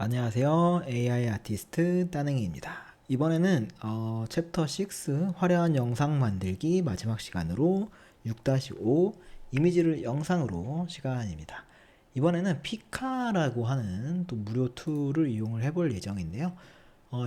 안녕하세요. AI 아티스트 따릉이입니다. 이번에는 챕터 6 화려한 영상 만들기 마지막 시간으로 6-5 이미지를 영상으로 시간입니다. 이번에는 피카라고 하는 또 무료 툴을 이용을 해볼 예정인데요.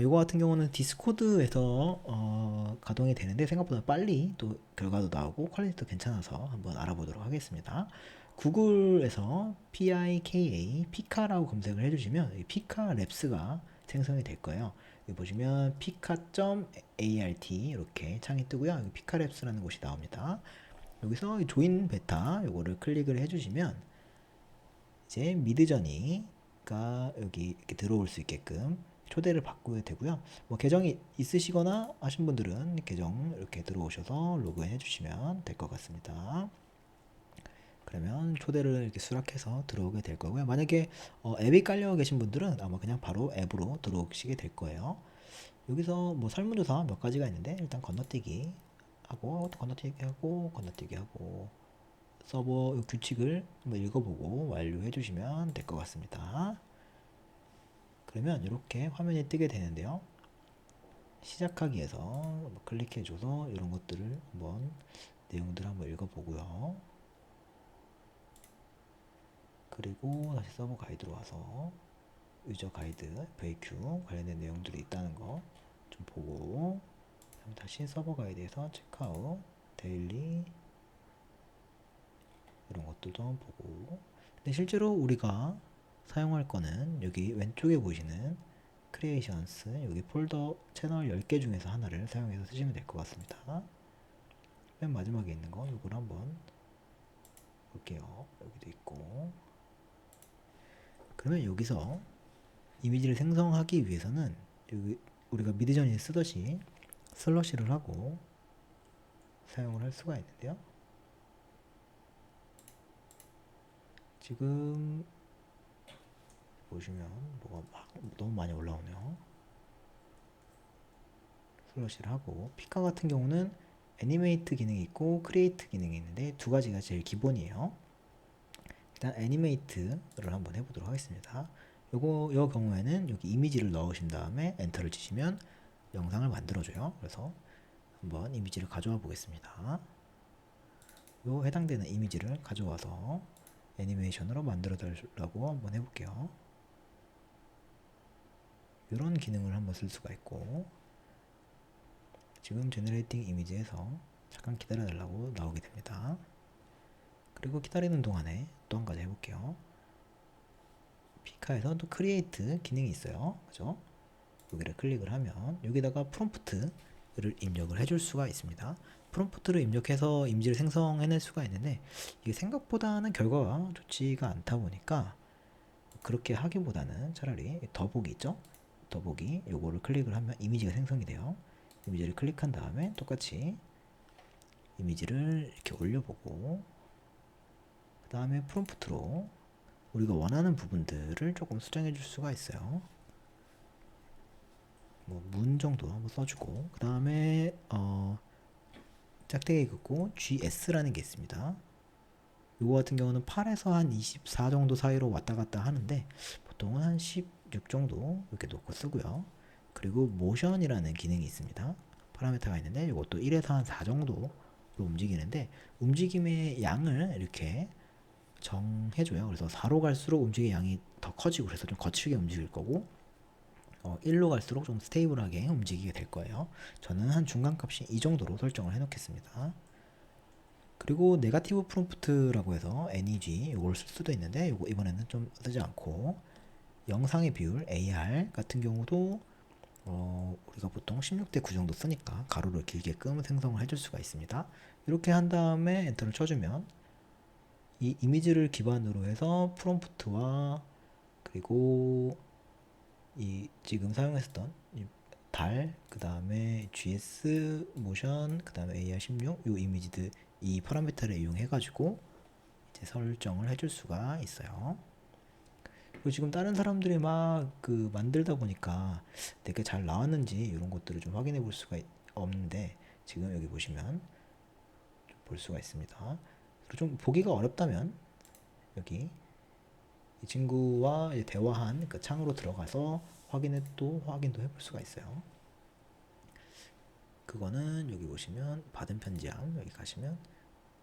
이거 같은 경우는 디스코드에서 가동이 되는데 생각보다 빨리 또 결과도 나오고 퀄리티도 괜찮아서 한번 알아보도록 하겠습니다. 구글에서 PIKA 피카라고 검색을 해주시면 피카 랩스가 생성이 될 거예요. 여기 보시면 피카.art 이렇게 창이 뜨고요. 여기 피카 랩스라는 곳이 나옵니다. 여기서 조인 베타 요거를 클릭을 해주시면 이제 미드저니가 여기 이렇게 들어올 수 있게끔 초대를 받고 되고요. 뭐 계정이 있으시거나 하신 분들은 계정 이렇게 들어오셔서 로그인 해주시면 될 것 같습니다. 그러면 초대를 이렇게 수락해서 들어오게 될 거고요. 만약에 앱이 깔려 계신 분들은 아마 그냥 바로 앱으로 들어오시게 될 거예요. 여기서 뭐 설문조사 몇 가지가 있는데 일단 건너뛰기 하고 건너뛰기 하고 건너뛰기 하고 서버 규칙을 한번 읽어보고 완료해 주시면 될 것 같습니다. 그러면 이렇게 화면이 뜨게 되는데요. 시작하기에서 클릭해줘서 이런 것들을 한번 내용들을 한번 읽어보고요. 그리고 다시 서버 가이드로 와서 유저 가이드, FAQ 관련된 내용들이 있다는 거 좀 보고 다시 서버 가이드에서 체크아웃, 데일리 이런 것들도 한번 보고 근데 실제로 우리가 사용할 거는 여기 왼쪽에 보시는 크리에이션스 여기 폴더 채널 10개 중에서 하나를 사용해서 쓰시면 될 것 같습니다. 맨 마지막에 있는 거 이걸 한번 볼게요. 여기도 있고 그러면 여기서 이미지를 생성하기 위해서는 여기 우리가 미드저니 쓰듯이 슬러시를 하고 사용을 할 수가 있는데요. 지금 보시면 뭐가 막 너무 많이 올라오네요. 슬러시를 하고 피카 같은 경우는 애니메이트 기능이 있고 크리에이트 기능이 있는데 두 가지가 제일 기본이에요. 일단 애니메이트를 한번 해보도록 하겠습니다. 요 경우에는 여기 이미지를 넣으신 다음에 엔터를 치시면 영상을 만들어줘요. 그래서 한번 이미지를 가져와 보겠습니다. 요 해당되는 이미지를 가져와서 애니메이션으로 만들어 달라고 한번 해볼게요. 이런 기능을 한번 쓸 수가 있고 지금 제너레이팅 이미지에서 잠깐 기다려 달라고 나오게 됩니다. 그리고 기다리는 동안에 또 한 가지 해볼게요. 피카에서 또 크리에이트 기능이 있어요. 그죠? 여기를 클릭을 하면 여기다가 프롬프트를 입력을 해줄 수가 있습니다. 프롬프트를 입력해서 이미지를 생성해낼 수가 있는데 이게 생각보다는 결과가 좋지가 않다 보니까 그렇게 하기보다는 차라리 더보기 있죠? 더보기 요거를 클릭을 하면 이미지가 생성이 돼요. 이미지를 클릭한 다음에 똑같이 이미지를 이렇게 올려보고 그 다음에 프롬프트로 우리가 원하는 부분들을 조금 수정해 줄 수가 있어요. 뭐 문 정도 한번 써주고 그 다음에 짝대기 긋고 GS라는 게 있습니다. 이거 같은 경우는 8에서 한 24 정도 사이로 왔다 갔다 하는데 보통은 한 16 정도 이렇게 놓고 쓰고요. 그리고 모션이라는 기능이 있습니다. 파라미터가 있는데 이것도 1에서 한 4 정도로 움직이는데 움직임의 양을 이렇게 정해줘요. 그래서 4로 갈수록 움직임의 양이 더 커지고 그래서 좀 거칠게 움직일 거고 1로 갈수록 좀 스테이블하게 움직이게 될 거예요. 저는 한 중간값이 이 정도로 설정을 해 놓겠습니다. 그리고 네가티브 프롬프트라고 해서 NEG 이걸 쓸 수도 있는데 이거 이번에는 좀 쓰지 않고 영상의 비율 AR 같은 경우도 우리가 보통 16:9 정도 쓰니까 가로를 길게끔 생성을 해줄 수가 있습니다. 이렇게 한 다음에 엔터를 쳐주면 이 이미지를 기반으로 해서 프롬프트와 그리고 이 지금 사용했었던 이 달, 그 다음에 GS 모션, 그 다음에 AR16 이 이미지들 이 파라미터를 이용해가지고 이제 설정을 해줄 수가 있어요. 그리고 지금 다른 사람들이 막 그 만들다 보니까 되게 잘 나왔는지 이런 것들을 좀 확인해 볼 수가 없는데 지금 여기 보시면 볼 수가 있습니다. 그리고 좀 보기가 어렵다면 여기 이 친구와 이제 대화한 그 창으로 들어가서 확인도 해볼 수가 있어요. 그거는 여기 보시면 받은 편지함 여기 가시면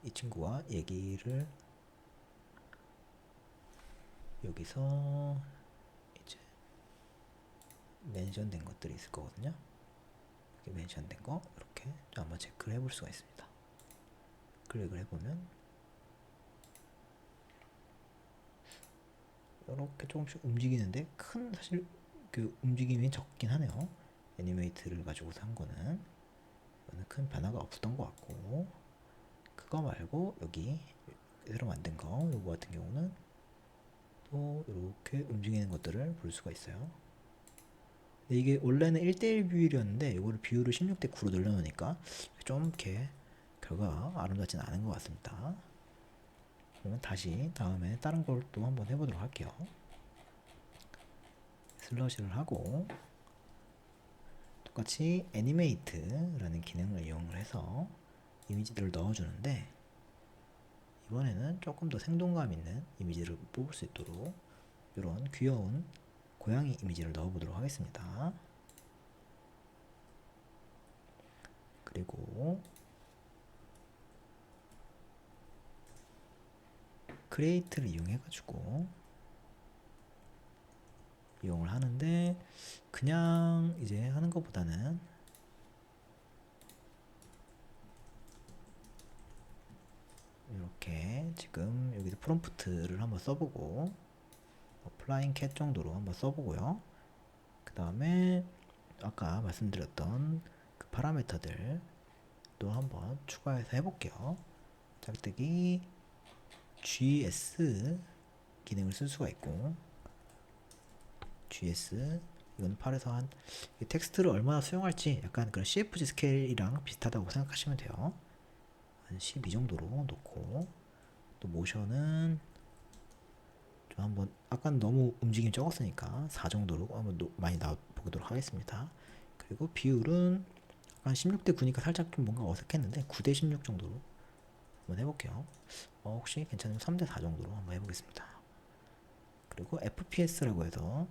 이 친구와 얘기를 여기서 이제 멘션된 것들이 있을 거거든요. 이렇게 멘션된 거 이렇게 한번 체크를 해볼 수가 있습니다. 클릭을 해보면 이렇게 조금씩 움직이는데 큰 사실 그 움직임이 적긴 하네요. 애니메이트를 가지고서 한 거는 이거는 큰 변화가 없었던 것 같고, 그거 말고 여기 새로 만든 거 요거 같은 경우는 또 이렇게 움직이는 것들을 볼 수가 있어요. 근데 이게 원래는 1대1 비율이었는데 이거를 비율을 16대 9로 늘려놓으니까 좀 이렇게 결과가 아름답진 않은 것 같습니다. 그러면 다시 다음에 다른 걸 또 한번 해보도록 할게요. 슬러시를 하고 똑같이 애니메이트라는 기능을 이용을 해서 이미지들을 넣어주는데, 이번에는 조금 더 생동감 있는 이미지를 뽑을 수 있도록 이런 귀여운 고양이 이미지를 넣어보도록 하겠습니다. 그리고 크리에이트를 이용해가지고 이용을 하는데, 그냥 이제 하는 것보다는 이렇게 지금 여기서 프롬프트를 한번 써보고 플라잉 캣 정도로 한번 써보고요. 그 다음에 아까 말씀드렸던 그 파라미터들 또 한번 추가해서 해볼게요. 짝대기 GS 기능을 쓸 수가 있고, GS 이건 8에서 한 텍스트를 얼마나 수용할지 약간 그런 CFG 스케일이랑 비슷하다고 생각하시면 돼요. 한 12 정도로 놓고, 또 모션은 좀 한번 아까 너무 움직임이 적었으니까 4 정도로 한번 많이 나보도록 하겠습니다. 그리고 비율은 한 16대 9니까 살짝 좀 뭔가 어색했는데 9대 16 정도로 한번 해볼게요. 혹시 괜찮으면 3대 4 정도로 한번 해보겠습니다. 그리고 FPS라고 해서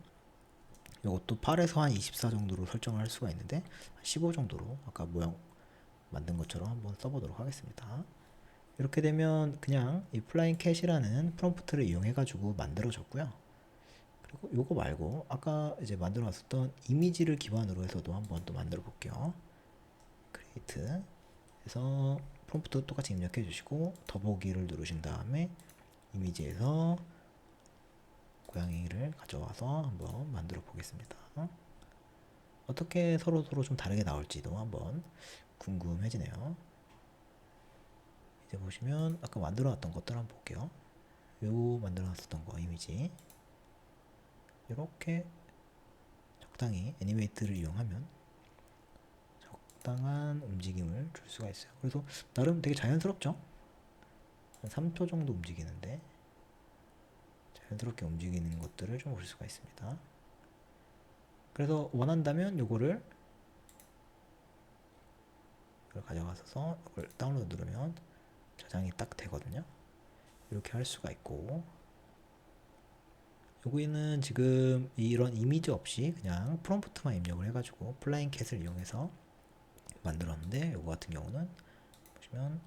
이것도 8에서 한 24 정도로 설정을 할 수가 있는데 15 정도로 아까 모양 만든 것처럼 한번 써보도록 하겠습니다. 이렇게 되면 그냥 이 플라잉 캣이라는 프롬프트를 이용해 가지고 만들어졌고요. 그리고 요거 말고 아까 이제 만들어 놨었던 이미지를 기반으로 해서도 한번 또 만들어 볼게요. 크리에이트 해서 프롬프트 똑같이 입력해 주시고 더보기를 누르신 다음에 이미지에서 고양이를 가져와서 한번 만들어 보겠습니다. 어떻게 서로 좀 다르게 나올지도 한번 궁금해지네요. 이제 보시면 아까 만들어 놨던 것들 한번 볼게요. 요 만들어 놨었던 거 이미지 이렇게 적당히 애니메이트를 이용하면 적당한 움직임을 줄 수가 있어요. 그래서 나름 되게 자연스럽죠? 한 3초 정도 움직이는데 자연스럽게 움직이는 것들을 좀 볼 수가 있습니다. 그래서 원한다면 요거를 가져가서 이걸 다운로드 누르면 저장이 딱 되거든요. 이렇게 할 수가 있고, 여기는 지금 이런 이미지 없이 그냥 프롬프트만 입력을 해가지고 플라잉 캣을 이용해서 만들었는데, 요거 같은 경우는 보시면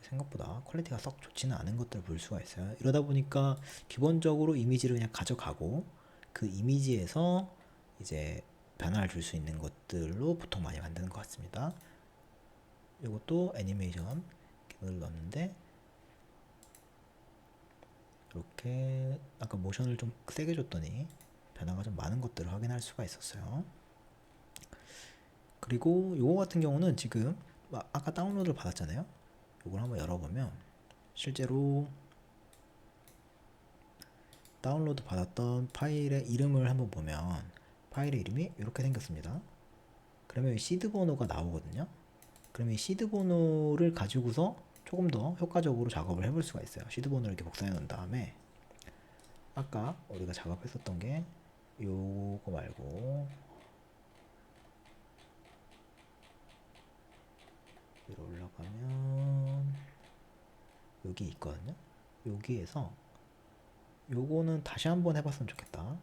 생각보다 퀄리티가 썩 좋지는 않은 것들을 볼 수가 있어요. 이러다 보니까 기본적으로 이미지를 그냥 가져가고 그 이미지에서 이제 변화를 줄 수 있는 것들로 보통 많이 만드는 것 같습니다. 이것도 애니메이션 기능을 넣었는데 이렇게 아까 모션을 좀 세게 줬더니 변화가 좀 많은 것들을 확인할 수가 있었어요. 그리고 요거 같은 경우는 지금 아까 다운로드를 받았잖아요. 요걸 한번 열어보면 실제로 다운로드 받았던 파일의 이름을 한번 보면 파일의 이름이 이렇게 생겼습니다. 그러면 시드 번호가 나오거든요. 그러면 이 시드 번호를 가지고서 조금 더 효과적으로 작업을 해볼 수가 있어요. 시드 번호를 이렇게 복사해 놓은 다음에 아까 우리가 작업했었던 게 요거 말고 위로 올라가면 여기 있거든요. 여기에서 요거는 다시 한번 해봤으면 좋겠다.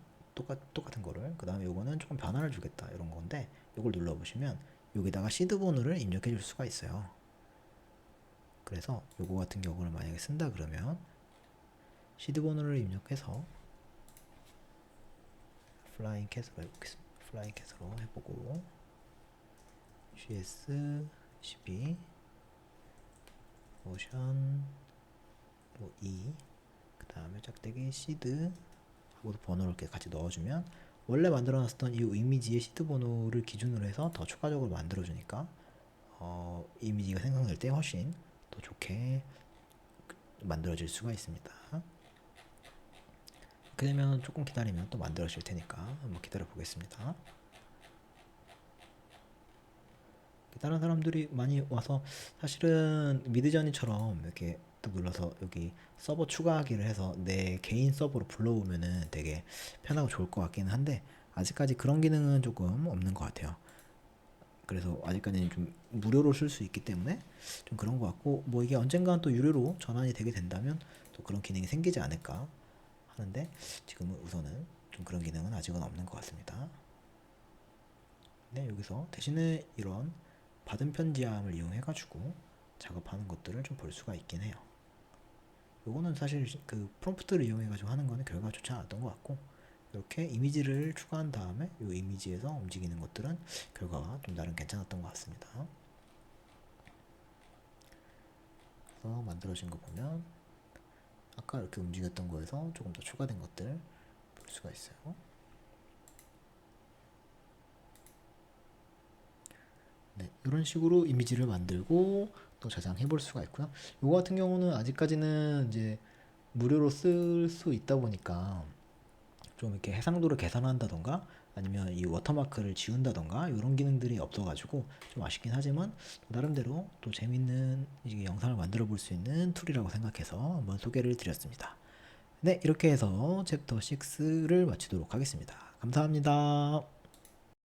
똑같은 거를. 그 다음에 요거는 조금 변화를 주겠다. 이런 건데, 요걸 눌러보시면 여기다가 시드 번호를 입력해 줄 수가 있어요. 그래서 요거 같은 경우를 만약에 쓴다 그러면 시드 번호를 입력해서 플라잉 캣으로 해보겠습니다. 플라잉 캣으로 해보고 GS 12 모션 뭐 2, 그 다음에 짝대기 시드 하고 번호를 이렇게 같이 넣어주면 원래 만들어놨었던 이 이미지의 시드 번호를 기준으로 해서 더 추가적으로 만들어주니까 이미지가 생성될 때 훨씬 더 좋게 만들어질 수가 있습니다. 그러면 조금 기다리면 또 만들어질 테니까 한번 기다려 보겠습니다. 다른 사람들이 많이 와서 사실은 미드저니처럼 이렇게 딱 눌러서 여기 서버 추가하기를 해서 내 개인 서버로 불러오면은 되게 편하고 좋을 것 같기는 한데 아직까지 그런 기능은 조금 없는 것 같아요. 그래서 아직까지는 좀 무료로 쓸 수 있기 때문에 좀 그런 것 같고, 뭐 이게 언젠가는 또 유료로 전환이 되게 된다면 또 그런 기능이 생기지 않을까 하는데 지금은 우선은 좀 그런 기능은 아직은 없는 것 같습니다. 네, 여기서 대신에 이런 받은 편지함을 이용해 가지고 작업하는 것들을 좀 볼 수가 있긴 해요. 요거는 사실 그 프롬프트를 이용해 가지고 하는 거는 결과가 좋지 않았던 것 같고, 이렇게 이미지를 추가한 다음에 이 이미지에서 움직이는 것들은 결과가 좀 나름 괜찮았던 것 같습니다. 그래서 만들어진 거 보면 아까 이렇게 움직였던 거에서 조금 더 추가된 것들 볼 수가 있어요. 네, 이런 식으로 이미지를 만들고 또 저장해 볼 수가 있고요. 이거 같은 경우는 아직까지는 이제 무료로 쓸 수 있다 보니까 좀 이렇게 해상도를 계산한다던가 아니면 이 워터마크를 지운다던가 이런 기능들이 없어가지고 좀 아쉽긴 하지만 또 나름대로 또 재밌는 이제 영상을 만들어 볼 수 있는 툴이라고 생각해서 한번 소개를 드렸습니다. 네, 이렇게 해서 챕터 6를 마치도록 하겠습니다. 감사합니다.